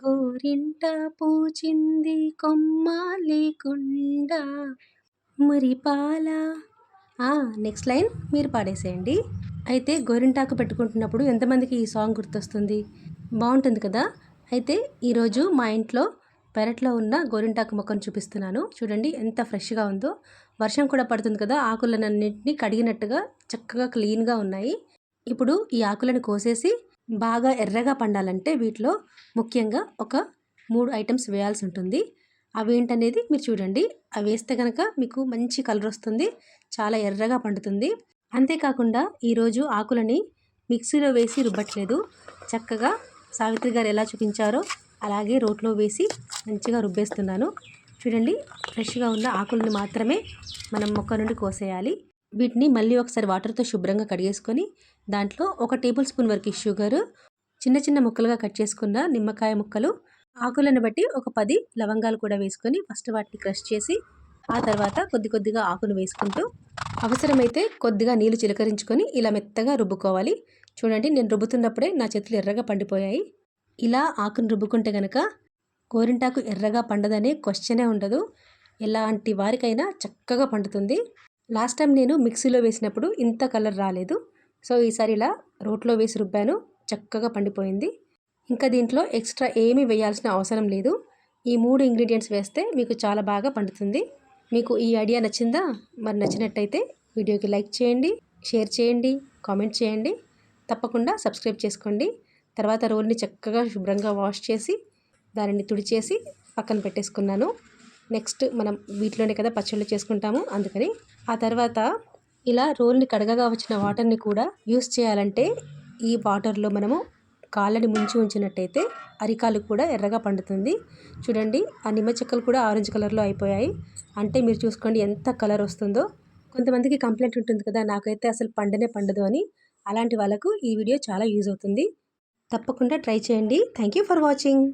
గోరింట పూచింది కొమ్మ లేకుండా మురిపాల. నెక్స్ట్ లైన్ మీరు పాడేసేయండి. అయితే గోరింటాకు పెట్టుకుంటున్నప్పుడు ఎంతమందికి ఈ సాంగ్ గుర్తొస్తుంది? బాగుంటుంది కదా. అయితే ఈరోజు మా ఇంట్లో పెరట్లో ఉన్న గోరింటాకు మొక్కను చూపిస్తున్నాను. చూడండి ఎంత ఫ్రెష్గా ఉందో. వర్షం కూడా పడుతుంది కదా, ఆకులన్నింటినీ కడిగినట్టుగా చక్కగా క్లీన్గా ఉన్నాయి. ఇప్పుడు ఈ ఆకులను కోసేసి బాగా ఎర్రగా పండాలంటే వీటిలో ముఖ్యంగా ఒక 3 ఐటమ్స్ వేయాల్సి ఉంటుంది. అవేంటనేది మీరు చూడండి. అవి వేస్తే కనుక మీకు మంచి కలర్ వస్తుంది, చాలా ఎర్రగా పండుతుంది. అంతేకాకుండా ఈరోజు ఆకులని మిక్సీలో వేసి రుబ్బట్లేదు, చక్కగా సావిత్రి గారు ఎలా చూపించారో అలాగే రోట్లో వేసి మంచిగా రుబ్బేస్తున్నాను. చూడండి, ఫ్రెష్గా ఉన్న ఆకులను మాత్రమే మనం మొక్క నుండి కోసేయాలి. వీటిని మళ్ళీ ఒకసారి వాటర్తో శుభ్రంగా కడిగేసుకొని దాంట్లో 1 టేబుల్ స్పూన్ వరకు షుగరు, చిన్న చిన్న ముక్కలుగా కట్ చేసుకున్న నిమ్మకాయ ముక్కలు, ఆకులను బట్టి ఒక 10 లవంగాలు కూడా వేసుకొని ఫస్ట్ వాటిని క్రష్ చేసి ఆ తర్వాత కొద్ది కొద్దిగా ఆకును వేసుకుంటూ అవసరమైతే కొద్దిగా నీళ్లు చిలకరించుకొని ఇలా మెత్తగా రుబ్బుకోవాలి. చూడండి, నేను రుబ్బుతున్నప్పుడే నా చేతులు ఎర్రగా పండిపోయాయి. ఇలా ఆకును రుబ్బుకుంటే కనుక గోరింటాకు ఎర్రగా పండదనే క్వశ్చనే ఉండదు. ఎలాంటి వారికైనా చక్కగా పండుతుంది. లాస్ట్ టైం నేను మిక్సీలో వేసినప్పుడు ఇంత కలర్ రాలేదు. సో ఈసారి ఇలా రోట్లో వేసి రుబ్బాను, చక్కగా పండిపోయింది. ఇంకా దీంట్లో ఎక్స్ట్రా ఏమీ వేయాల్సిన అవసరం లేదు. ఈ 3 ఇంగ్రీడియంట్స్ వేస్తే మీకు చాలా బాగా పండుతుంది. మీకు ఈ ఐడియా నచ్చిందా? మరి నచ్చినట్టయితే వీడియోకి లైక్ చేయండి, షేర్ చేయండి, కామెంట్ చేయండి. తప్పకుండా సబ్స్క్రైబ్ చేసుకోండి. తర్వాత రోల్ని చక్కగా శుభ్రంగా వాష్ చేసి దానిని తుడిచేసి పక్కన పెట్టేసుకున్నాను. నెక్స్ట్ మనం వీటిలోనే కదా పచ్చళ్ళు చేసుకుంటాము, అందుకని. ఆ తర్వాత ఇలా రోల్ని కడగగా వచ్చిన వాటర్ని కూడా యూస్ చేయాలంటే ఈ వాటర్లో మనము కాళ్ళని ముంచి ఉంచినట్టయితే అరికాలు కూడా ఎర్రగా పండుతుంది. చూడండి, ఆ నిమ్మ చెక్కలు కూడా ఆరెంజ్ కలర్లో అయిపోయాయి. అంటే మీరు చూసుకోండి ఎంత కలర్ వస్తుందో. కొంతమందికి కంప్లైంట్ ఉంటుంది కదా, నాకైతే అసలు పండనే పండదు అని. అలాంటి వాళ్ళకు ఈ వీడియో చాలా యూజ్ అవుతుంది. తప్పకుండా ట్రై చేయండి. Thank you for watching.